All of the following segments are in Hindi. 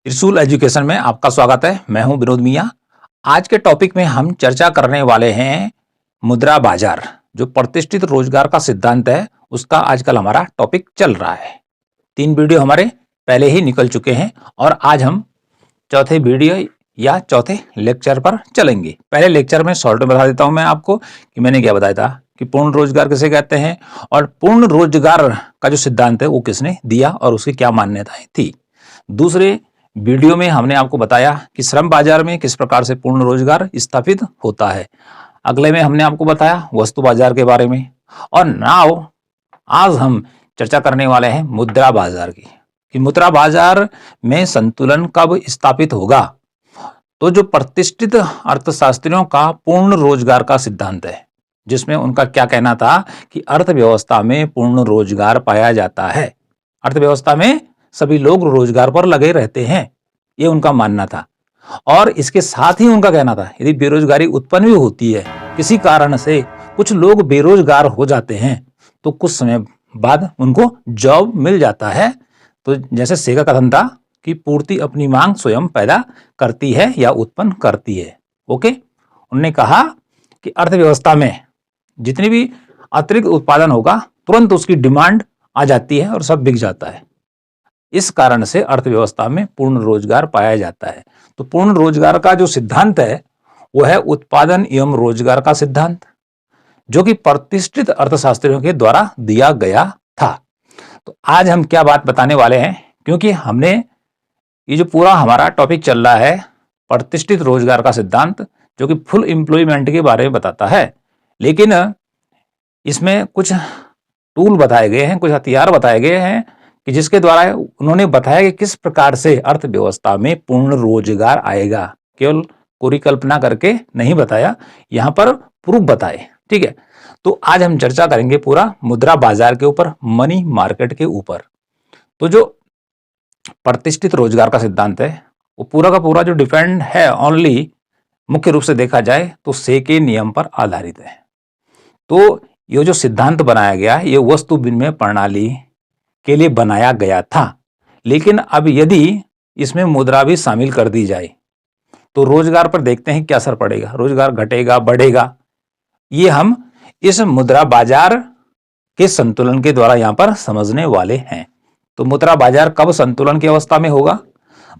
त्रिशूल एजुकेशन में आपका स्वागत है। मैं हूं विनोद मिया। आज के टॉपिक में हम चर्चा करने वाले हैं मुद्रा बाजार, जो प्रतिष्ठित रोजगार का सिद्धांत है, उसका आजकल हमारा टॉपिक चल रहा है। 3 वीडियो हमारे पहले ही निकल चुके हैं और आज हम चौथे वीडियो या चौथे लेक्चर पर चलेंगे। पहले लेक्चर में शॉर्ट में बता देता हूं मैं आपको कि मैंने क्या बताया था कि पूर्ण रोजगार किसे कहते हैं और पूर्ण रोजगार का जो सिद्धांत है वो किसने दिया और उसकी क्या मान्यताएं थी। दूसरे वीडियो में हमने आपको बताया कि श्रम बाजार में किस प्रकार से पूर्ण रोजगार स्थापित होता है। अगले में हमने आपको बताया वस्तु बाजार के बारे में। और नाउ आज हम चर्चा करने वाले हैं मुद्रा बाजार की, कि मुद्रा बाजार में संतुलन कब स्थापित होगा। तो जो प्रतिष्ठित अर्थशास्त्रियों का पूर्ण रोजगार का सिद्धांत है, जिसमें उनका क्या कहना था कि अर्थव्यवस्था में पूर्ण रोजगार पाया जाता है, अर्थव्यवस्था में सभी लोग रोजगार पर लगे रहते हैं, ये उनका मानना था। और इसके साथ ही उनका कहना था यदि बेरोजगारी उत्पन्न भी होती है, किसी कारण से कुछ लोग बेरोजगार हो जाते हैं, तो कुछ समय बाद उनको जॉब मिल जाता है। तो जैसे सेगा कथन था कि पूर्ति अपनी मांग स्वयं पैदा करती है या उत्पन्न करती है। ओके, उन्होंने कहा कि अर्थव्यवस्था में जितनी भी अतिरिक्त उत्पादन होगा तुरंत उसकी डिमांड आ जाती है और सब बिक जाता है। इस कारण से अर्थव्यवस्था में पूर्ण रोजगार पाया जाता है। तो पूर्ण रोजगार का जो सिद्धांत है वो है उत्पादन एवं रोजगार का सिद्धांत, जो कि प्रतिष्ठित अर्थशास्त्रियों के द्वारा दिया गया था। तो आज हम क्या बात बताने वाले हैं, क्योंकि हमने ये जो पूरा हमारा टॉपिक चल रहा है प्रतिष्ठित रोजगार का सिद्धांत, जो कि फुल एम्प्लॉयमेंट के बारे में बताता है, लेकिन इसमें कुछ टूल बताए गए हैं, कुछ हथियार बताए गए हैं कि जिसके द्वारा उन्होंने बताया कि किस प्रकार से अर्थव्यवस्था में पूर्ण रोजगार आएगा। केवल परिकल्पना करके नहीं बताया, यहां पर प्रूफ बताए। ठीक है, तो आज हम चर्चा करेंगे पूरा मुद्रा बाजार के ऊपर, मनी मार्केट के ऊपर। तो जो प्रतिष्ठित रोजगार का सिद्धांत है वो पूरा का पूरा जो डिपेंड है ओनली, मुख्य रूप से देखा जाए तो से के नियम पर आधारित है। तो ये जो सिद्धांत बनाया गया ये वस्तु विनिमय प्रणाली के लिए बनाया गया था, लेकिन अब यदि इसमें मुद्रा भी शामिल कर दी जाए तो रोजगार पर देखते हैं क्या असर पड़ेगा, रोजगार घटेगा बढ़ेगा, ये हम इस मुद्रा बाजार के संतुलन के द्वारा यहां पर समझने वाले हैं। तो मुद्रा बाजार कब संतुलन की अवस्था में होगा?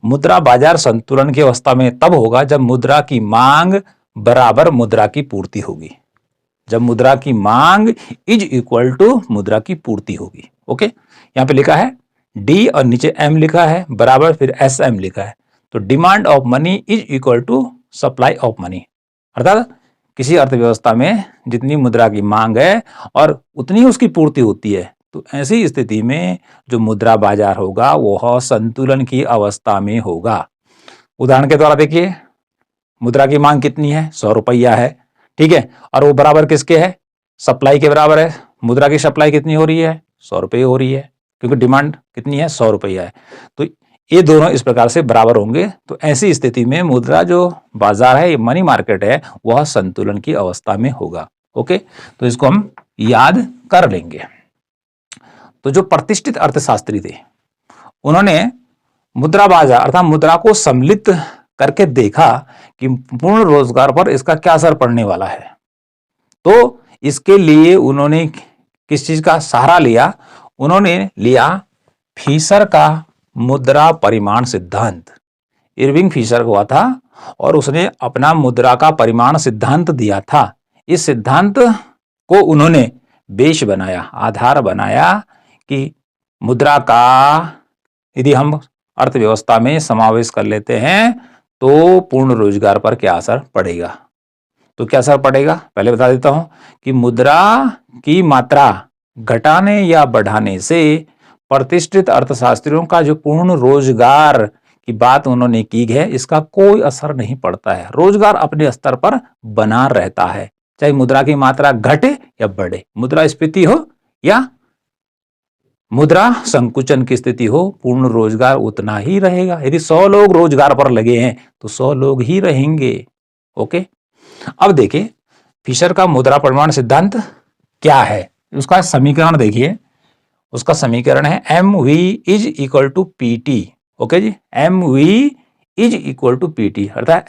मुद्रा बाजार संतुलन की अवस्था में तब होगा जब मुद्रा की मांग बराबर मुद्रा की पूर्ति होगी, जब मुद्रा की मांग इज इक्वल टू मुद्रा की पूर्ति होगी। ओके, यहां पे लिखा है डी और नीचे एम लिखा है बराबर फिर एस एम लिखा है। तो demand of money is equal to supply of money, अर्थात किसी अर्थव्यवस्था में जितनी मुद्रा की मांग है और उतनी उसकी पूर्ति होती है, तो ऐसी स्थिति में जो मुद्रा बाजार होगा वह संतुलन की अवस्था में होगा। उदाहरण के द्वारा देखिए, मुद्रा की मांग कितनी है? 100 रुपया है, ठीक है, और वो बराबर किसके है? सप्लाई के बराबर है। मुद्रा की सप्लाई कितनी हो रही है? 100 रुपये हो रही है, क्योंकि डिमांड कितनी है? 100 रुपया है। तो ये दोनों इस प्रकार से बराबर होंगे। तो ऐसी स्थिति में मुद्रा जो बाजार है, ये मनी मार्केट है, वह संतुलन की अवस्था में होगा। ओके, तो इसको हम याद कर लेंगे। तो जो प्रतिष्ठित अर्थशास्त्री थे उन्होंने मुद्रा बाजार अर्थात मुद्रा को सम्मिलित करके देखा कि पूर्ण रोजगार पर इसका क्या असर पड़ने वाला है। तो इसके लिए उन्होंने किस चीज का सहारा लिया? उन्होंने लिया फिशर का मुद्रा परिमाण सिद्धांत। इरविंग फिशर हुआ था और उसने अपना मुद्रा का परिमाण सिद्धांत दिया था। इस सिद्धांत को उन्होंने बेस बनाया, आधार बनाया कि मुद्रा का यदि हम अर्थव्यवस्था में समावेश कर लेते हैं तो पूर्ण रोजगार पर क्या असर पड़ेगा। तो क्या असर पड़ेगा पहले बता देता हूं कि मुद्रा की मात्रा घटाने या बढ़ाने से प्रतिष्ठित अर्थशास्त्रियों का जो पूर्ण रोजगार की बात उन्होंने की है, इसका कोई असर नहीं पड़ता है। रोजगार अपने स्तर पर बना रहता है, चाहे मुद्रा की मात्रा घटे या बढ़े, मुद्रास्फीति हो या मुद्रा संकुचन की स्थिति हो, पूर्ण रोजगार उतना ही रहेगा। यदि 100 लोग रोजगार पर लगे हैं तो 100 लोग ही रहेंगे। ओके, अब देखिए फिशर का मुद्रा परिमाण सिद्धांत क्या है, उसका समीकरण देखिए। उसका समीकरण है M V is equal to P T, okay जी, M V is equal to PT, अर्थात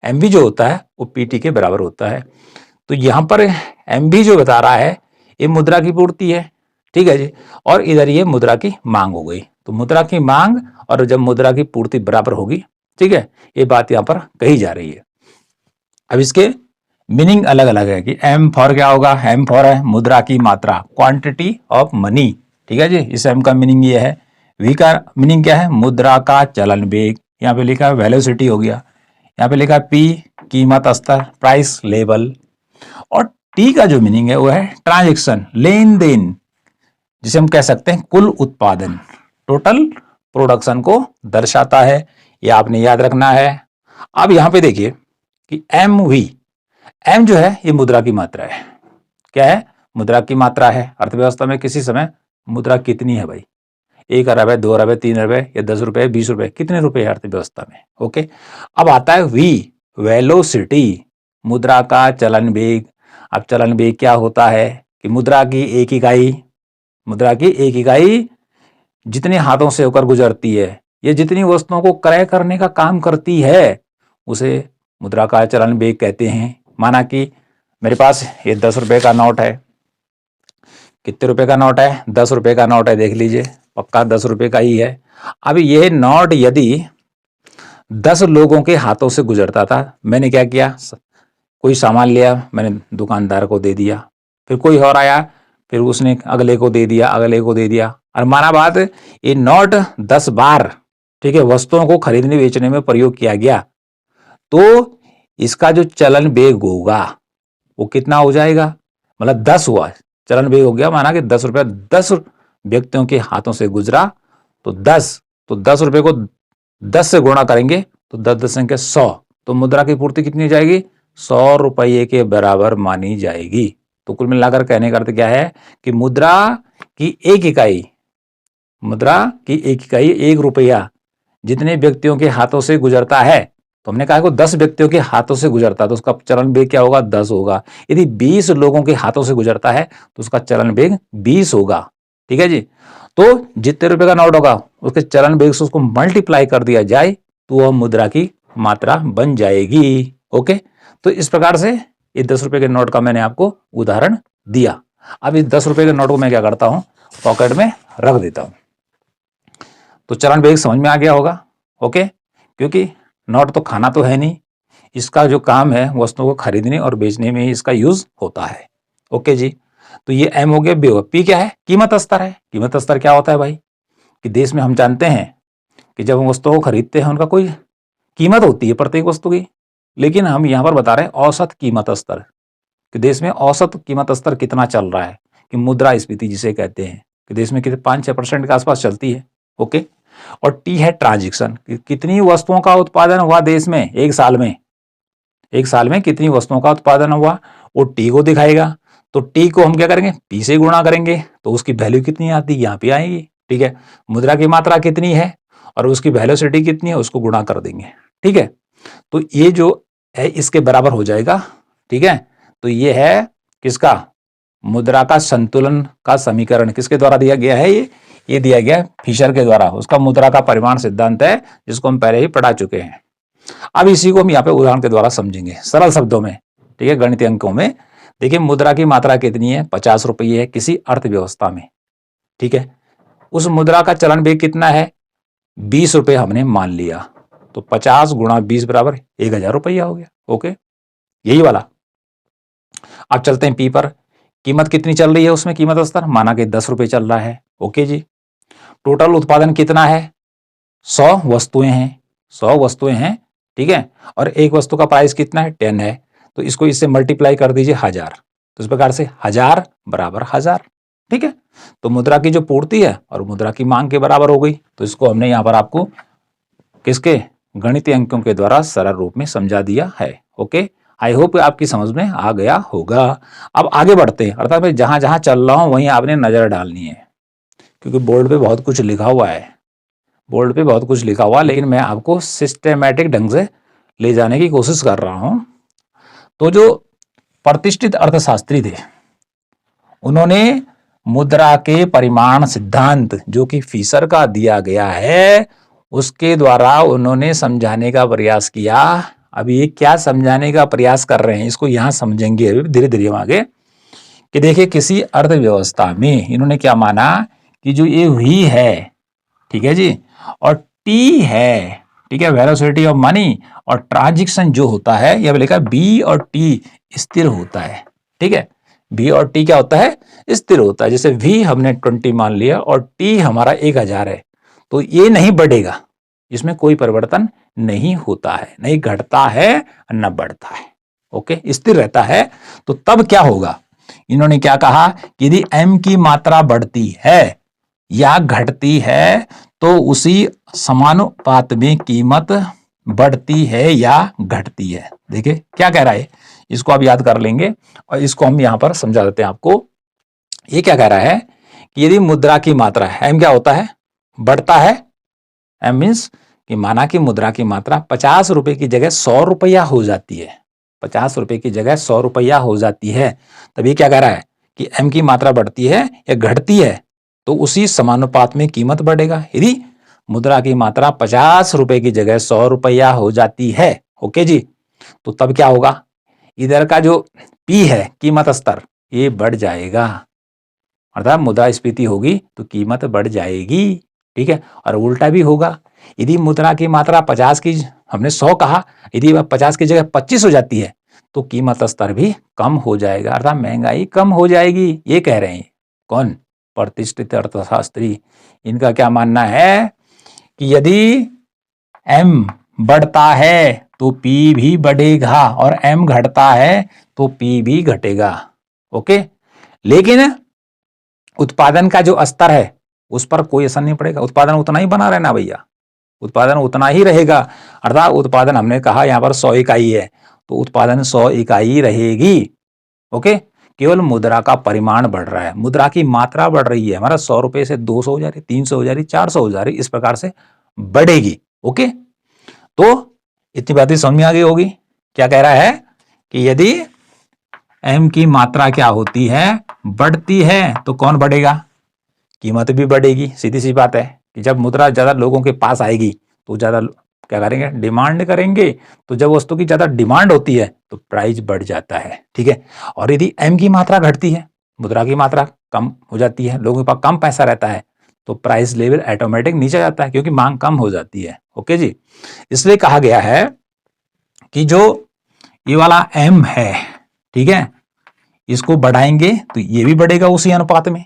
एम वी जो होता है वो पीटी के बराबर होता है। तो यहां पर एम वी जो बता रहा है ये मुद्रा की पूर्ति है, ठीक है जी, और इधर ये मुद्रा की मांग हो गई। तो मुद्रा की मांग और जब मुद्रा की पूर्ति बराबर होगी, ठीक है, ये बात यहां पर कही जा रही है। अब इसके मीनिंग अलग अलग है कि एम फॉर क्या होगा, एम फॉर है मुद्रा की मात्रा, क्वांटिटी ऑफ मनी, ठीक है जी, इस एम का मीनिंग ये है। वी का मीनिंग क्या है, मुद्रा का चलन वेग, यहाँ पे लिखा है वेलोसिटी हो गया, यहाँ पे लिखा है पी कीमत स्तर, प्राइस लेवल, और टी का जो मीनिंग है वो है ट्रांजेक्शन, लेन देन, जिसे हम कह सकते हैं कुल उत्पादन, टोटल प्रोडक्शन को दर्शाता है। ये आपने याद रखना है। अब यहां पे देखिए कि एम वी, एम जो है ये मुद्रा की मात्रा है। क्या है, मुद्रा की मात्रा है। अर्थव्यवस्था में किसी समय मुद्रा कितनी है भाई, 1 अरब है, 2 अरब है, 3 अरब है, या 10 रुपए, 20 रुपए, कितने रुपए है अर्थव्यवस्था में। ओके, अब आता है वी, वेलोसिटी, मुद्रा का चलन वेग। अब चलन वेग क्या होता है कि मुद्रा की एक इकाई, मुद्रा की एक इकाई जितने हाथों से होकर गुजरती है, ये जितनी वस्तुओं को क्रय करने का काम करती है, उसे मुद्रा का चलन वेग कहते हैं। माना कि मेरे पास ये 10 रुपए का नोट है, कितने रुपए का नोट है, 10 रुपए का नोट है, देख लीजिए पक्का 10 रुपए का ही है। अब ये नोट यदि 10 लोगों के हाथों से गुजरता था, मैंने क्या किया, कोई सामान लिया, मैंने दुकानदार को दे दिया, फिर कोई और आया, फिर उसने अगले को दे दिया, अगले को दे दिया, और माना बात ये नोट 10 बार, ठीक है, वस्तुओं को खरीदने बेचने में प्रयोग किया गया, तो इसका जो चलन वेग होगा वो कितना हो जाएगा, मतलब 10 हुआ, चलन वेग हो गया, माना कि 10 रुपया 10 व्यक्तियों के हाथों से गुजरा, तो 10 रुपए को 10 से गुणा करेंगे तो 10 संख्या 100, तो मुद्रा की पूर्ति कितनी हो जाएगी, 100 रुपये के बराबर मानी जाएगी। तो कुल मिलाकर कहने का अर्थ क्या है कि मुद्रा की एक इकाई, मुद्रा की एक इकाई 1 रुपया जितने व्यक्तियों के हाथों से गुजरता है, तो हमने कहा कि 10 व्यक्तियों के हाथों से गुजरता है तो उसका चलन वेग क्या होगा, 10 होगा। यदि 20 लोगों के हाथों से गुजरता है तो उसका चलन वेग 20 होगा, ठीक है जी। तो जितने रुपए का नोट होगा उसके चलन वेग से उसको मल्टीप्लाई कर दिया जाए तो वह मुद्रा की मात्रा बन जाएगी। ओके, तो इस प्रकार से ये 10 रुपए के नोट का मैंने आपको उदाहरण दिया। अब इस 10 रुपए के नोट को मैं क्या करता हूं, पॉकेट में रख देता हूं। तो चलन वेग समझ में आ गया होगा। ओके, क्योंकि नोट तो खाना तो है नहीं, इसका जो काम है वस्तुओं को खरीदने और बेचने में ही इसका यूज होता है। ओके जी, तो ये एम हो गया, बी होगा, पी क्या है, कीमत स्तर है। कीमत स्तर क्या होता है भाई, कि देश में हम जानते हैं कि जब हम वस्तुओं को खरीदते हैं उनका कोई कीमत होती है प्रत्येक वस्तु की, लेकिन हम यहाँ पर बता रहे हैं औसत कीमत स्तर, कि देश में औसत कीमत स्तर कितना चल रहा है, कि मुद्रास्फीति जिसे कहते हैं, कि देश में कितने 5-6% के आसपास चलती है। ओके, और टी है ट्रांजेक्शन, कितनी वस्तुओं का उत्पादन हुआ देश में एक साल में, एक साल में कितनी वस्तुओं का उत्पादन हुआ, वो टी को दिखाएगा। तो टी को हम क्या करेंगे, पी से गुणा करेंगे तो उसकी वैल्यू कितनी आती है, यहाँ पे आएगी, ठीक है। मुद्रा की मात्रा कितनी है और उसकी वेलोसिटी कितनी है उसको गुणा कर देंगे, ठीक है। तो ये जो है इसके बराबर हो जाएगा, ठीक है। तो ये है किसका, मुद्रा का संतुलन का समीकरण किसके द्वारा दिया गया है, ये दिया गया है फिशर के द्वारा। उसका मुद्रा का परिमाण सिद्धांत है जिसको हम पहले ही पढ़ा चुके हैं। अब इसी को हम यहाँ पे उदाहरण के द्वारा समझेंगे सरल शब्दों में, ठीक है, गणितीय अंकों में। देखिए मुद्रा की मात्रा कितनी है, 50 रुपये है किसी अर्थव्यवस्था में, ठीक है। उस मुद्रा का चलन वेग कितना है, 20 रुपये हमने मान लिया, तो 50 गुणा 20 बराबर 1000 रुपया हो गया। ओके, यही वाला। अब चलते हैं पी पर, कीमत कितनी चल रही है उसमें, कीमत स्तर माना कि 10 रुपये चल रहा है। ओके जी, टोटल उत्पादन कितना है, 100 वस्तुएं हैं, 100 वस्तुएं हैं, ठीक है, और एक वस्तु का प्राइस कितना है, 10 है, तो इसको इससे मल्टीप्लाई कर दीजिए 1000, तो इस प्रकार से 1000 बराबर 1000, ठीक है। तो मुद्रा की जो पूर्ति है और मुद्रा की मांग के बराबर हो गई। तो इसको हमने यहाँ पर आपको किसके, गणितीय अंकों के द्वारा सरल रूप में समझा दिया है। ओके, आई होप आपकी समझ में आ गया होगा। अब आगे बढ़ते हैं, अर्थात मैं जहां जहां चल रहा हूं वहीं आपने नजर डालनी है, क्योंकि बोर्ड पे बहुत कुछ लिखा हुआ है, बोर्ड पे बहुत कुछ लिखा हुआ, लेकिन मैं आपको सिस्टेमैटिक ढंग से ले जाने की कोशिश कर रहा हूं। तो जो प्रतिष्ठित अर्थशास्त्री थे उन्होंने मुद्रा के परिमाण सिद्धांत जो कि फिशर का दिया गया है उसके द्वारा उन्होंने समझाने का प्रयास किया। अब ये क्या समझाने का प्रयास कर रहे हैं इसको यहां समझेंगे अभी धीरे धीरे हम आगे। कि देखिए किसी अर्थव्यवस्था में इन्होंने क्या माना कि जो ये वी है, ठीक है जी, और टी है, ठीक है, वेलोसिटी ऑफ मनी, और ट्रांजैक्शन जो होता है यह लिखा बी और टी स्थिर होता है। ठीक है, बी और टी क्या होता है, स्थिर होता है। जैसे वी हमने 20 मान लिया और टी हमारा 1000 है, तो ये नहीं बढ़ेगा, इसमें कोई परिवर्तन नहीं होता है, नहीं घटता है न बढ़ता है। ओके, स्थिर रहता है। तो तब क्या होगा, इन्होंने क्या कहा कि यदि एम की मात्रा बढ़ती है या घटती है तो उसी समानुपात में कीमत बढ़ती है या घटती है। देखिए क्या कह रहा है, इसको आप याद कर लेंगे और इसको हम यहां पर समझा देते हैं आपको। ये क्या कह रहा है कि यदि मुद्रा की मात्रा है, एम क्या होता है, बढ़ता है। एम मीन्स कि माना कि मुद्रा की मात्रा 50 रुपए की जगह 100 रुपया हो जाती है, 50 रुपए की जगह 100 रुपया हो जाती है। तब ये क्या कह रहा है कि एम की मात्रा बढ़ती है या घटती है तो उसी समानुपात में कीमत बढ़ेगा। यदि मुद्रा की मात्रा 50 रुपए की जगह 100 रुपया हो जाती है, ओके जी, तो तब क्या होगा, इधर का जो पी है कीमत स्तर ये बढ़ जाएगा, अर्थात मुद्रास्फीति होगी तो कीमत बढ़ जाएगी। ठीक है, और उल्टा भी होगा, यदि मुद्रा की मात्रा 50 की, हमने 100 कहा, यदि 50 की जगह 25 हो जाती है तो कीमत स्तर भी कम हो जाएगा, अर्थात महंगाई कम हो जाएगी। ये कह रहे हैं कौन, प्रतिष्ठित अर्थशास्त्री। इनका क्या मानना है कि यदि एम बढ़ता है तो पी भी बढ़ेगा और एम घटता है तो पी भी घटेगा। ओके, लेकिन उत्पादन का जो स्तर है उस पर कोई असर नहीं पड़ेगा, उत्पादन उतना ही बना रहना भैया, उत्पादन उतना ही रहेगा। अर्थात उत्पादन हमने कहा यहां पर 100 इकाई है तो उत्पादन 100 इकाई रहेगी। ओके, केवल मुद्रा का परिमाण बढ़ रहा है, मुद्रा की मात्रा बढ़ रही है, हमारा 100 रुपए से 200 हो जा रही, 300 हो जा रही, 400 हो जा रही, इस प्रकार से बढ़ेगी। ओके, तो इतनी बातें समझ में आ गई होगी। क्या कह रहा है कि यदि एम की मात्रा क्या होती है, बढ़ती है, तो कौन बढ़ेगा, कीमत भी बढ़ेगी। सीधी सी बात है कि जब मुद्रा ज्यादा लोगों के पास आएगी तो ज्यादा क्या करेंगे, डिमांड करेंगे, तो जब वस्तु की ज्यादा डिमांड होती है तो प्राइस बढ़ जाता है। ठीक है, और यदि एम की मात्रा घटती है, मुद्रा की मात्रा कम हो जाती है, लोगों के पास कम पैसा रहता है, तो प्राइस लेवल ऑटोमेटिक नीचे जाता है क्योंकि मांग कम हो जाती है। ओके जी, इसलिए कहा गया है कि जो ये वाला एम है, ठीक है, इसको बढ़ाएंगे तो ये भी बढ़ेगा उसी अनुपात में।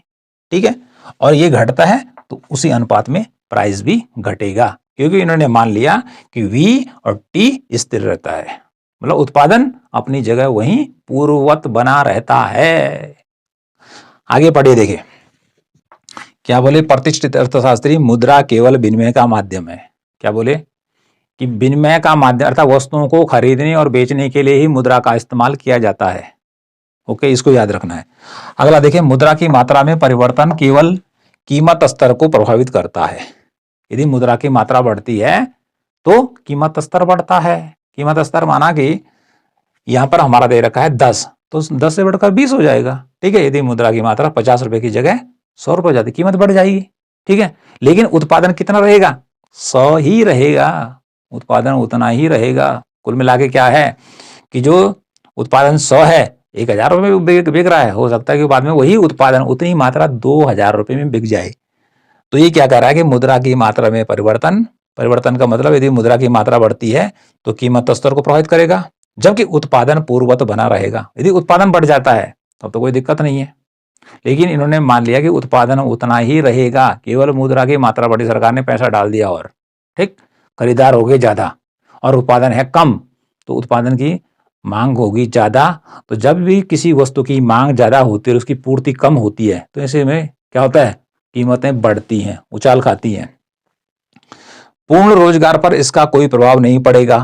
ठीक है, और ये घटता है तो उसी अनुपात में प्राइस भी घटेगा, क्योंकि इन्होंने मान लिया कि V और T स्थिर रहता है, मतलब उत्पादन अपनी जगह वहीं पूर्ववत बना रहता है। आगे पढ़िए, देखिए क्या बोले प्रतिष्ठित अर्थशास्त्री, मुद्रा केवल विनिमय का माध्यम है। क्या बोले कि विनिमय का माध्यम अर्थात वस्तुओं को खरीदने और बेचने के लिए ही मुद्रा का इस्तेमाल किया जाता है। ओके, इसको याद रखना है। अगला देखिए, मुद्रा की मात्रा में परिवर्तन केवल कीमत स्तर को प्रभावित करता है। यदि मुद्रा की मात्रा बढ़ती है तो कीमत स्तर बढ़ता है। कीमत स्तर माना कि यहां पर हमारा दे रखा है 10, तो 10 से बढ़कर 20 हो जाएगा। ठीक है, यदि मुद्रा की मात्रा 50 रुपए की जगह 100 रुपए हो जाती, कीमत बढ़ जाएगी। ठीक है, लेकिन उत्पादन कितना रहेगा, 100 ही रहेगा, उत्पादन उतना ही रहेगा। कुल मिला के क्या है कि जो उत्पादन 100 है, 1000 रुपए में बिक रहा है, हो सकता है कि बाद में वही उत्पादन उतनी मात्रा 2000 रुपए में बिक जाए। तो ये क्या कह रहा है कि मुद्रा की मात्रा में परिवर्तन, परिवर्तन का मतलब यदि मुद्रा की मात्रा बढ़ती है तो कीमत स्तर को प्रभावित करेगा, जबकि उत्पादन पूर्ववत बना रहेगा। यदि उत्पादन बढ़ जाता है तब तो कोई दिक्कत नहीं है, लेकिन इन्होंने मान लिया कि उत्पादन उतना ही रहेगा, केवल मुद्रा की मात्रा बढ़ी, सरकार ने पैसा डाल दिया और ठीक, खरीदार हो गए ज्यादा और उत्पादन है कम, तो उत्पादन की मांग होगी ज्यादा। तो जब भी किसी वस्तु की मांग ज्यादा होती है और उसकी पूर्ति कम होती है तो ऐसे में क्या होता है, कीमतें बढ़ती हैं, उछाल खाती हैं। पूर्ण रोजगार पर इसका कोई प्रभाव नहीं पड़ेगा।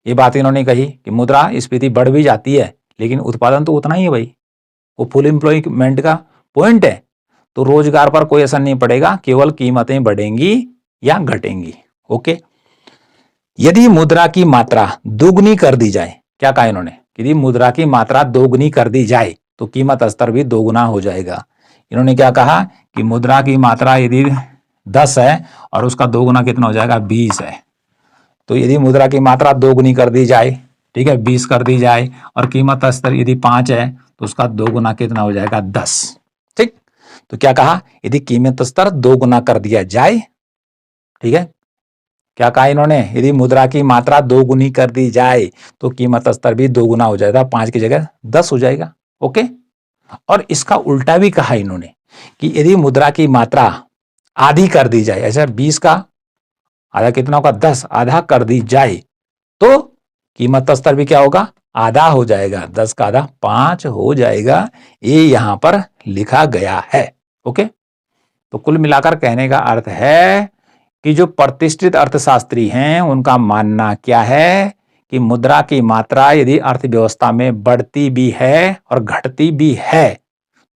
ये बात इन्होंने कही कि मुद्रा स्फीति बढ़ भी जाती है लेकिन उत्पादन तो उतना ही है भाई, वो फुल एम्प्लॉयमेंट का पॉइंट है, तो रोजगार पर कोई असर नहीं पड़ेगा, केवल कीमतें बढ़ेंगी या घटेंगी। ओके, यदि मुद्रा की मात्रा दोगुनी कर दी जाए, क्या कहा इन्होंने, यदि मुद्रा की मात्रा दोगुनी कर दी जाए तो कीमत स्तर भी दोगुना हो जाएगा। इन्होंने क्या कहा कि मुद्रा की मात्रा यदि 10 है और उसका 2 गुना कितना हो जाएगा 20 है। तो यदि मुद्रा की मात्रा 2 गुनी कर दी जाए, ठीक है, 20 कर दी जाए और कीमत स्तर यदि 5 है तो उसका 2 गुना कितना हो जाएगा 10। ठीक, तो क्या कहा, यदि कीमत स्तर 2 गुना कर दिया जाए, ठीक है, क्या कहा इन्होंने, यदि मुद्रा की मात्रा 2 गुनी कर दी जाए तो कीमत स्तर भी 2 गुना हो जाएगा, 5 की जगह 10 हो जाएगा। ओके, और इसका उल्टा भी कहा इन्होंने कि यदि मुद्रा की मात्रा आधी कर दी जाए, ऐसा 20 का आधा कितना होगा 10, आधा कर दी जाए तो कीमत स्तर भी क्या होगा, आधा हो जाएगा, 10 का आधा 5 हो जाएगा। ये यहां पर लिखा गया है। ओके, तो कुल मिलाकर कहने का अर्थ है कि जो प्रतिष्ठित अर्थशास्त्री हैं उनका मानना क्या है कि मुद्रा की मात्रा यदि अर्थव्यवस्था में बढ़ती भी है और घटती भी है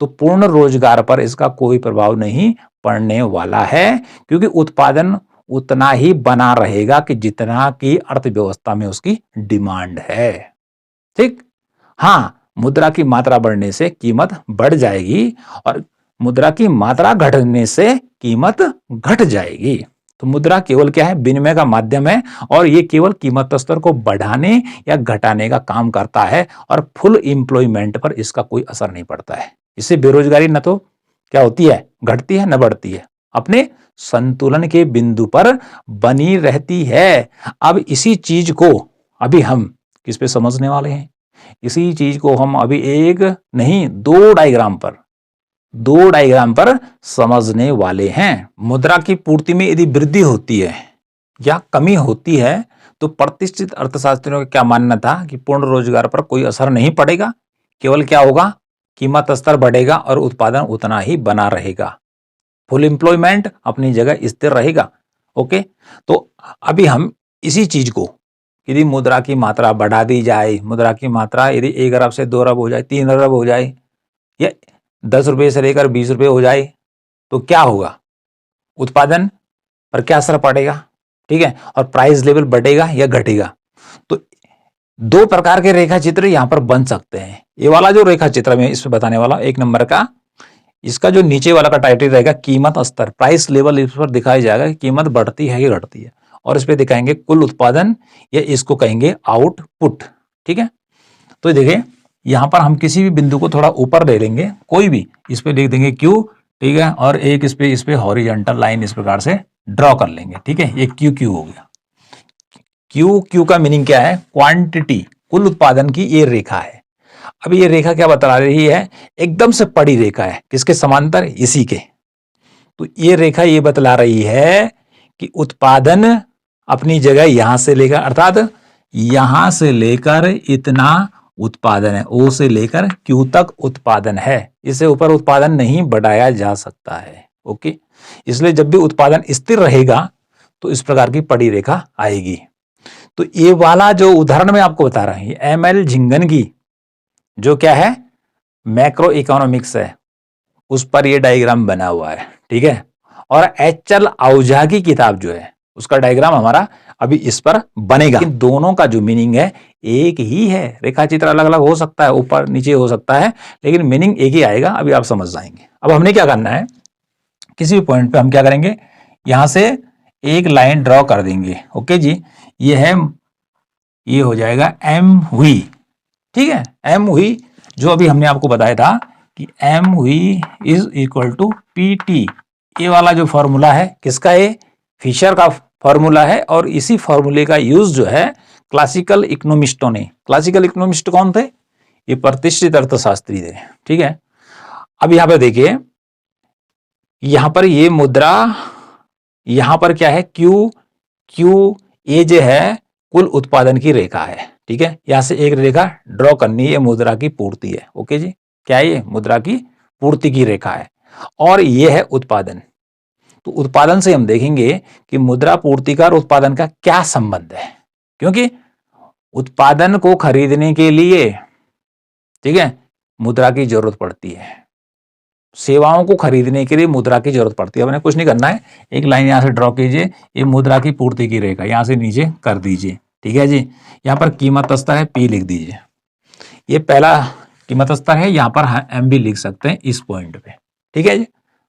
तो पूर्ण रोजगार पर इसका कोई प्रभाव नहीं पड़ने वाला है, क्योंकि उत्पादन उतना ही बना रहेगा कि जितना की अर्थव्यवस्था में उसकी डिमांड है। ठीक, हाँ, मुद्रा की मात्रा बढ़ने से कीमत बढ़ जाएगी और मुद्रा की मात्रा घटने से कीमत घट जाएगी। तो मुद्रा केवल क्या है, विनिमय का माध्यम है और ये केवल कीमत स्तर को बढ़ाने या घटाने का काम करता है और फुल एम्प्लॉयमेंट पर इसका कोई असर नहीं पड़ता है। इससे बेरोजगारी न तो क्या होती है, घटती है, न बढ़ती है, अपने संतुलन के बिंदु पर बनी रहती है। अब इसी चीज को अभी हम किस पे समझने वाले हैं, इसी चीज को हम अभी एक नहीं दो डायग्राम पर समझने वाले हैं। मुद्रा की पूर्ति में यदि वृद्धि होती है या कमी होती है तो प्रतिष्ठित अर्थशास्त्रियों का क्या मानना था कि पूर्ण रोजगार पर कोई असर नहीं पड़ेगा, केवल क्या होगा, कीमत स्तर बढ़ेगा और उत्पादन उतना ही बना रहेगा, फुल एम्प्लॉयमेंट अपनी जगह स्थिर रहेगा। ओके, तो अभी हम इसी चीज को यदि मुद्रा की मात्रा बढ़ा दी जाए, मुद्रा की मात्रा यदि 1 अरब से 2 अरब हो जाए, 3 अरब हो जाए या 10 रुपये से लेकर 20 रुपये हो जाए तो क्या होगा, उत्पादन पर क्या असर पड़ेगा, ठीक है, और प्राइस लेवल बढ़ेगा या घटेगा। तो दो प्रकार के रेखा चित्र यहां पर बन सकते हैं। ये वाला जो रेखा चित्र में इसमें बताने वाला 1 नंबर का, इसका जो नीचे वाला का टाइटल रहेगा कीमत स्तर, प्राइस लेवल, इस पर दिखाया जाएगा कि कीमत बढ़ती है या घटती है, और इस पे दिखाएंगे कुल उत्पादन या इसको कहेंगे आउटपुट। ठीक है, तो देखिए यहां पर हम किसी भी बिंदु को थोड़ा ऊपर ले लेंगे, कोई भी, इस पे लिख देंगे क्यू, ठीक है, और एक इस पे हॉरिजॉन्टल लाइन इस प्रकार से ड्रॉ कर लेंगे। ठीक है, ये क्यू क्यू हो गया। क्यू का मीनिंग क्या है, क्वांटिटी, कुल उत्पादन की ये रेखा है। अब ये रेखा क्या बता रही है, एकदम से पड़ी रेखा है, किसके समांतर, इसी के। तो ये रेखा ये बतला रही है कि उत्पादन अपनी जगह यहां से लेकर, अर्थात यहां से लेकर इतना उत्पादन है, ओ से लेकर क्यू तक उत्पादन है, इससे ऊपर उत्पादन नहीं बढ़ाया जा सकता है। ओके, इसलिए जब भी उत्पादन स्थिर रहेगा तो इस प्रकार की पड़ी रेखा आएगी। तो ये वाला जो उदाहरण मैं आपको बता रहा हूं, एमएल झिंगन की जो क्या है, मैक्रो इकोनॉमिक्स है, उस पर ये डायग्राम बना हुआ है। ठीक है, और एचएल आहूजा की किताब जो है उसका डायग्राम हमारा अभी इस पर बनेगा। दोनों का जो मीनिंग है एक ही है, रेखा चित्र अलग अलग हो सकता है, ऊपर नीचे हो सकता है, लेकिन मीनिंग एक ही आएगा, अभी आप समझ जाएंगे। अब हमने क्या करना है, किसी भी पॉइंट पे हम क्या करेंगे, यहां से एक लाइन ड्रॉ कर देंगे। ओके जी, ये है, ये हो जाएगा एम हुई। ठीक है, एम हुई जो अभी हमने आपको बताया था कि एम हुई is equal to P T, ये वाला जो फॉर्मूला है किसका, ये फिशर का फॉर्मूला है, और इसी फॉर्मूले का यूज जो है क्लासिकल इकोनॉमिस्टों ने, क्लासिकल इकोनॉमिस्ट कौन थे, ये प्रतिष्ठित अर्थशास्त्री थे। ठीक है, अब यहां पर देखिए, यहां पर ये मुद्रा, यहां पर क्या है, क्यू क्यू, ये जो है कुल उत्पादन की रेखा है। ठीक है, यहां से एक रेखा ड्रॉ करनी है, मुद्रा की पूर्ति है। ओके जी, क्या है ये, मुद्रा की पूर्ति की रेखा है, और ये है उत्पादन। तो उत्पादन से हम देखेंगे कि मुद्रा पूर्ति का और उत्पादन का क्या संबंध है, क्योंकि उत्पादन को खरीदने के लिए, ठीक है, मुद्रा की जरूरत पड़ती है, सेवाओं को खरीदने के लिए मुद्रा की जरूरत पड़ती है। आपने कुछ नहीं करना है, एक लाइन यहां से ड्रॉ कीजिए, ये मुद्रा की पूर्ति की रेखा यहां से नीचे कर दीजिए। ठीक है जी, यहां पर कीमत स्तर है पी लिख दीजिए, ये पहला कीमत स्तर है, यहां पर एम भी लिख सकते हैं इस पॉइंट पे। ठीक है जी,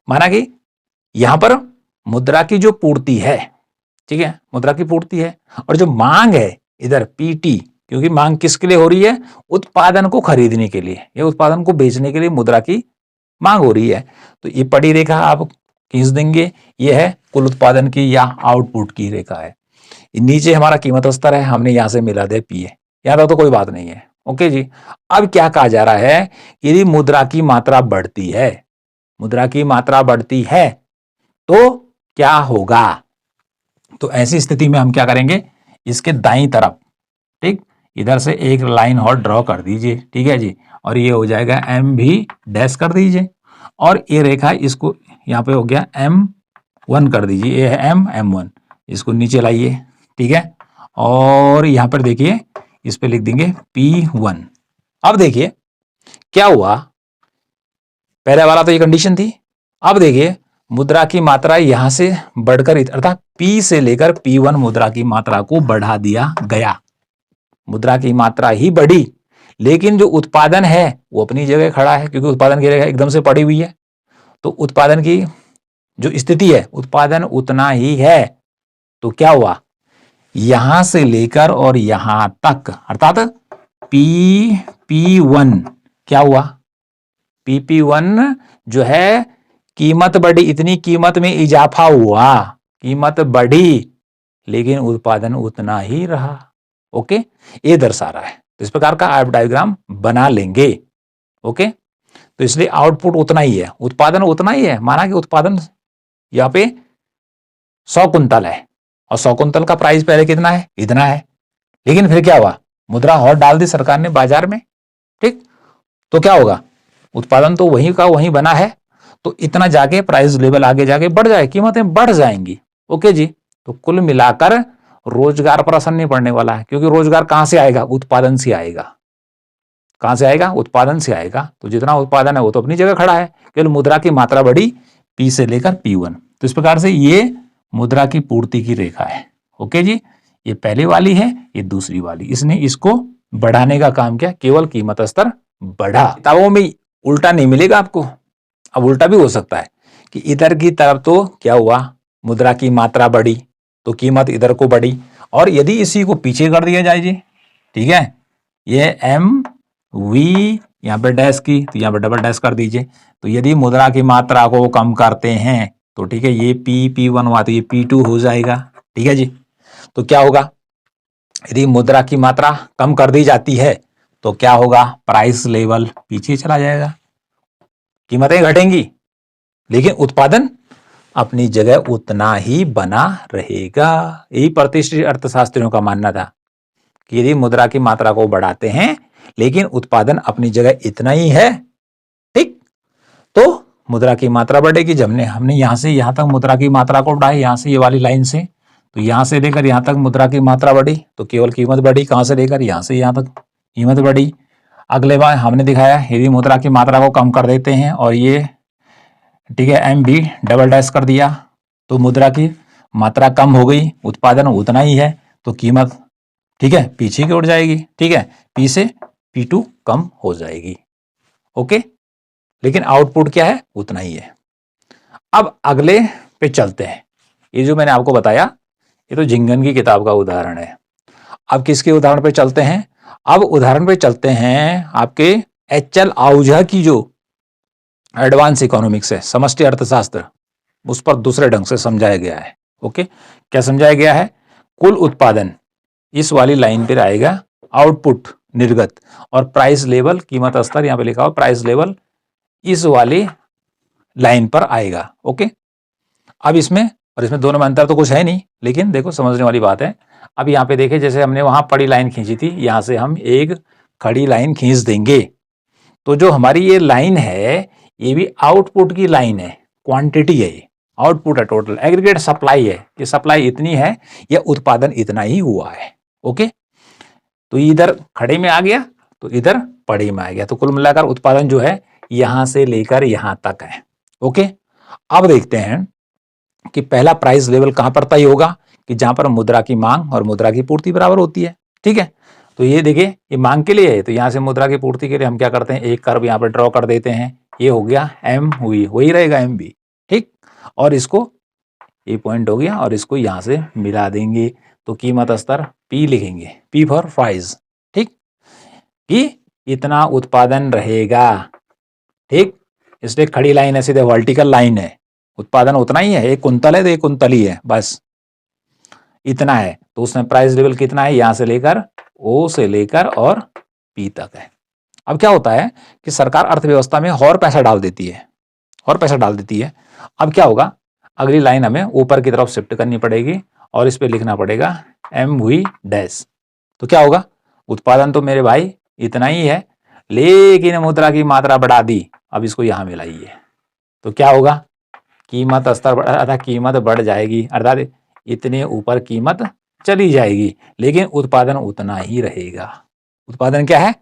माना कि यहां पर मुद्रा की जो पूर्ति है, ठीक है, मुद्रा की पूर्ति है, और जो मांग है इधर पीटी, क्योंकि मांग किसके लिए हो रही है? उत्पादन को खरीदने के लिए या उत्पादन को बेचने के लिए मुद्रा की मांग हो रही है। तो ये पड़ी रेखा आप खींच देंगे, ये है कुल उत्पादन की या आउटपुट की रेखा है। नीचे हमारा कीमत स्तर है, हमने यहां से मिला दे पीए, याद हो तो कोई बात नहीं है। ओके जी। अब क्या कहा जा रहा है, यदि मुद्रा की मात्रा बढ़ती है, मुद्रा की मात्रा बढ़ती है तो क्या होगा? तो ऐसी स्थिति में हम क्या करेंगे, इसके दाईं तरफ, ठीक, इधर से एक लाइन और ड्रॉ कर दीजिए, ठीक है जी, और ये हो जाएगा एम भी डैश कर दीजिए, और ये रेखा इसको यहाँ पे हो गया M1 कर दीजिए, ये है M1, इसको नीचे लाइए, ठीक है, और यहाँ पर देखिए इस पे लिख देंगे P1। अब देखिए क्या हुआ, पहले वाला तो ये कंडीशन थी, अब देखिए मुद्रा की मात्रा यहां से बढ़कर अर्थात P से लेकर P1 मुद्रा की मात्रा को बढ़ा दिया गया, मुद्रा की मात्रा ही बढ़ी, लेकिन जो उत्पादन है वो अपनी जगह खड़ा है, क्योंकि उत्पादन की रेखा एकदम से पड़ी हुई है। तो उत्पादन की जो स्थिति है, उत्पादन उतना ही है। तो क्या हुआ, यहां से लेकर और यहां तक अर्थात P1 क्या हुआ, PP1 जो है कीमत बढ़ी, इतनी कीमत में इजाफा हुआ, कीमत बढ़ी लेकिन उत्पादन उतना ही रहा। ओके, ये दर्शा रहा है। तो इस प्रकार का आप डायग्राम बना लेंगे। ओके, तो इसलिए आउटपुट उतना ही है, उत्पादन उतना ही है। माना कि उत्पादन यहाँ पे 100 कुंतल है और 100 कुंतल का प्राइस पहले कितना है, इतना है, लेकिन फिर क्या हुआ, मुद्रा और डाल दी सरकार ने बाजार में, ठीक, तो क्या होगा, उत्पादन तो वहीं का वहीं बना है, तो इतना जाके प्राइस लेवल आगे जाके बढ़ जाए, कीमतें बढ़ जाएंगी। ओके जी। तो कुल मिलाकर रोजगार पर असर नहीं पड़ने वाला है, क्योंकि रोजगार कहां से आएगा, उत्पादन से आएगा। कहां से आएगा, उत्पादन से आएगा। तो जितना उत्पादन है वो तो अपनी जगह खड़ा है, केवल मुद्रा की मात्रा बढ़ी P से लेकर P1। तो इस प्रकार से ये मुद्रा की पूर्ति की रेखा है। ओके जी, ये पहली वाली है, ये दूसरी वाली, इसने इसको बढ़ाने का काम किया, केवल कीमत स्तर बढ़ा। किताबों में उल्टा नहीं मिलेगा आपको। अब उल्टा भी हो सकता है कि इधर की तरफ तो क्या हुआ, मुद्रा की मात्रा बढ़ी तो कीमत इधर को बढ़ी, और यदि इसी को पीछे कर दिया जाए जी, ठीक है, ये MV यहाँ पे डैश की, तो यहाँ पे डबल डैश कर दीजिए। तो यदि मुद्रा की मात्रा को कम करते हैं तो ठीक है, ये P1 हुआ तो ये P2 हो जाएगा, ठीक है जी। तो क्या होगा, यदि मुद्रा की मात्रा कम कर दी जाती है तो क्या होगा, प्राइस लेवल पीछे चला जाएगा, कीमतें घटेंगी, लेकिन उत्पादन अपनी जगह उतना ही बना रहेगा। यही प्रतिष्ठित अर्थशास्त्रियों का मानना था कि यदि मुद्रा की मात्रा को बढ़ाते हैं लेकिन उत्पादन अपनी जगह इतना ही है, ठीक, तो मुद्रा की मात्रा बढ़ेगी। जब हमने यहां से यहां तक मुद्रा की मात्रा को बढ़ाया, यहां से ये वाली लाइन से, तो यहां से लेकर यहां तक मुद्रा की मात्रा बढ़ी तो केवल कीमत बढ़ी। कहां से लेकर यहां से यहां तक कीमत बढ़ी। अगले बार हमने दिखाया यदि मुद्रा की मात्रा को कम कर देते हैं और ये ठीक है MB डबल डैश कर दिया तो मुद्रा की मात्रा कम हो गई, उत्पादन उतना ही है, तो कीमत ठीक है पीछे की ओर जाएगी, ठीक है, P से P2 कम हो जाएगी। ओके, लेकिन आउटपुट क्या है, उतना ही है। अब अगले पे चलते हैं। ये जो मैंने आपको बताया ये तो झिंगन की किताब का उदाहरण है। अब किसके उदाहरण पे चलते हैं, अब उदाहरण पे चलते हैं आपके HL आहूजा की जो एडवांस इकोनॉमिक्स है, समष्टि अर्थशास्त्र, उस पर दूसरे ढंग से समझाया गया है। ओके, क्या समझाया गया है, कुल उत्पादन इस वाली लाइन पर आएगा, आउटपुट निर्गत, और प्राइस लेवल कीमत स्तर यहां पे लिखा हुआ प्राइस लेवल इस वाली लाइन पर आएगा। ओके, अब इसमें और इसमें दोनों में अंतर तो कुछ है नहीं, लेकिन देखो समझने वाली बात है। अब यहाँ पे देखें, जैसे हमने वहां पड़ी लाइन खींची थी, यहां से हम एक खड़ी लाइन खींच देंगे, तो जो हमारी ये लाइन है ये भी आउटपुट की लाइन है, क्वांटिटी है, ये आउटपुट है, टोटल एग्रीगेट सप्लाई है, ये सप्लाई इतनी है, ये उत्पादन इतना ही हुआ है। ओके, तो इधर खड़े में आ गया तो इधर पड़े में आ गया, तो कुल मिलाकर उत्पादन जो है यहां से लेकर यहां तक है। ओके, अब देखते हैं कि पहला प्राइस लेवल कहां पर तय होगा, कि जहां पर मुद्रा की मांग और मुद्रा की पूर्ति बराबर होती है। ठीक है, तो ये देखिए ये मांग के लिए है, तो यहां से मुद्रा की पूर्ति के लिए हम क्या करते हैं, एक कर्व यहां पर ड्रॉ कर देते हैं, ये हो गया M हुई, वही रहेगा MB, ठीक, और इसको ये पॉइंट हो गया और इसको यहां से मिला देंगे तो कीमत स्तर P लिखेंगे, P फॉर प्राइस, ठीक, कि इतना उत्पादन रहेगा, ठीक। इसलिए खड़ी लाइन है, सीधे वर्टिकल लाइन है, उत्पादन उतना ही है, 1 कुंतल है तो 1 कुंतल ही है, बस इतना है। तो उसमें प्राइस लेवल कितना है, यहां से लेकर O से लेकर और P तक है। अब क्या होता है कि सरकार अर्थव्यवस्था में और पैसा डाल देती है, और पैसा डाल देती है। अब क्या होगा, अगली लाइन हमें ऊपर की तरफ शिफ्ट करनी पड़ेगी और इस पे लिखना पड़ेगा MV डैश। तो क्या होगा, उत्पादन तो मेरे भाई इतना ही है, लेकिन मुद्रा की मात्रा बढ़ा दी, अब इसको यहां मिलाइए तो क्या होगा, कीमत स्तर अर्थात कीमत बढ़ जाएगी, अर्थात इतने ऊपर कीमत चली जाएगी, लेकिन उत्पादन उतना ही रहेगा। उत्पादन क्या है,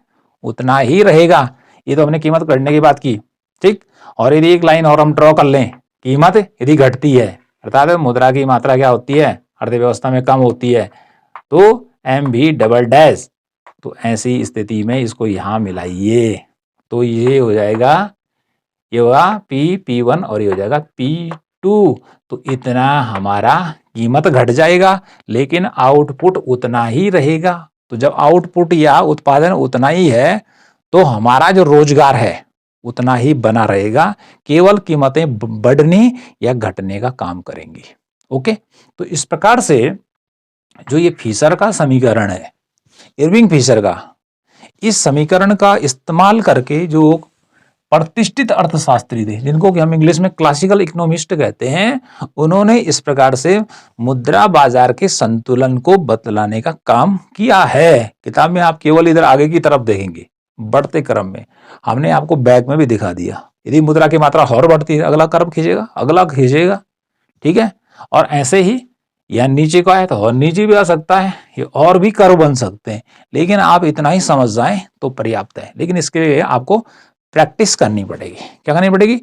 उतना ही रहेगा। ये तो हमने कीमत बढ़ने की बात की, ठीक। और यदि एक लाइन और हम ड्रॉ कर लें, कीमत यदि घटती है अर्थात मुद्रा की मात्रा क्या होती है, अर्थव्यवस्था में कम होती है, तो MV डबल डैश, तो ऐसी स्थिति में इसको यहां मिलाइए तो ये हो जाएगा, ये होगा P1 और ये हो जाएगा P2। तो इतना हमारा कीमत घट जाएगा लेकिन आउटपुट उतना ही रहेगा। तो जब आउटपुट या उत्पादन उतना ही है तो हमारा जो रोजगार है उतना ही बना रहेगा, केवल कीमतें बढ़ने या घटने का काम करेंगी। ओके, तो इस प्रकार से जो ये फिशर का समीकरण है, इरविंग फिशर का, इस समीकरण का इस्तेमाल करके जो प्रतिष्ठित अर्थशास्त्री थे, जिनको कि हम इंग्लिश में क्लासिकल इकोनॉमिस्ट कहते हैं, उन्होंने इस प्रकार से मुद्रा बाजार के संतुलन को बतलाने का काम किया है। किताब में आप केवल इधर आगे की तरफ देखेंगे, बढ़ते क्रम में हमने आपको बैक में भी दिखा दिया, यदि मुद्रा की मात्रा और बढ़ती है अगला कर्व खींचेगा, अगला खींचेगा, ठीक है। और ऐसे ही या नीचे का है तो और नीचे भी आ सकता है, ये और भी कर्व बन सकते हैं, लेकिन आप इतना ही समझ जाएं तो पर्याप्त है। लेकिन इसके लिए आपको प्रैक्टिस करनी पड़ेगी। क्या करनी पड़ेगी,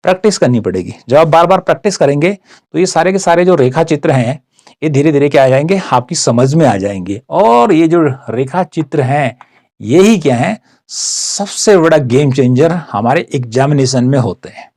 प्रैक्टिस करनी पड़ेगी। जब आप बार बार प्रैक्टिस करेंगे तो ये सारे के सारे जो रेखा चित्र हैं ये धीरे धीरे क्या आ जाएंगे, आपकी समझ में आ जाएंगे। और ये जो रेखा चित्र हैं यही क्या है, सबसे बड़ा गेम चेंजर हमारे एग्जामिनेशन में होते हैं,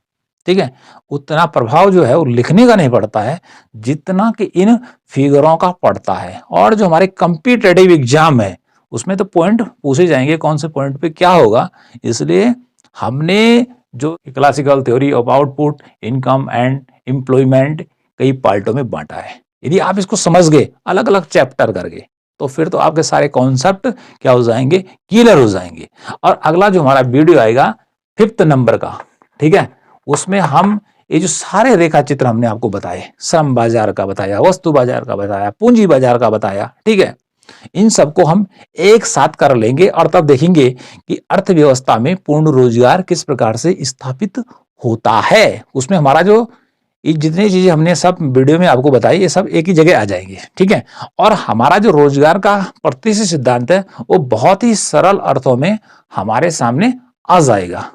ठीक है। उतना प्रभाव जो है वो लिखने का नहीं पड़ता है जितना कि इन फिगरों का पड़ता है। और जो हमारे कॉम्पिटिटिव एग्जाम है उसमें तो पॉइंट पूछे जाएंगे, कौन से पॉइंट पे क्या होगा। इसलिए हमने जो classical theory of output, income and employment कई पार्टों में बांटा है। यदि आप इसको समझ गए अलग अलग चैप्टर करके तो फिर तो आपके सारे कॉन्सेप्ट क्या हो जाएंगे, क्लियर हो जाएंगे। और अगला जो हमारा वीडियो आएगा 5th नंबर का, ठीक है, उसमें हम ये जो सारे रेखा चित्र हमने आपको बताए, श्रम बाजार का बताया, वस्तु बाजार का बताया, पूंजी बाजार का बताया, ठीक है, इन सबको हम एक साथ कर लेंगे और तब देखेंगे कि अर्थव्यवस्था में पूर्ण रोजगार किस प्रकार से स्थापित होता है। उसमें हमारा जो ये जितनी चीजें हमने सब वीडियो में आपको बताई ये सब एक ही जगह आ जाएंगे, ठीक है। और हमारा जो रोजगार का प्रतिष्ठित सिद्धांत है वो बहुत ही सरल अर्थों में हमारे सामने आ जाएगा।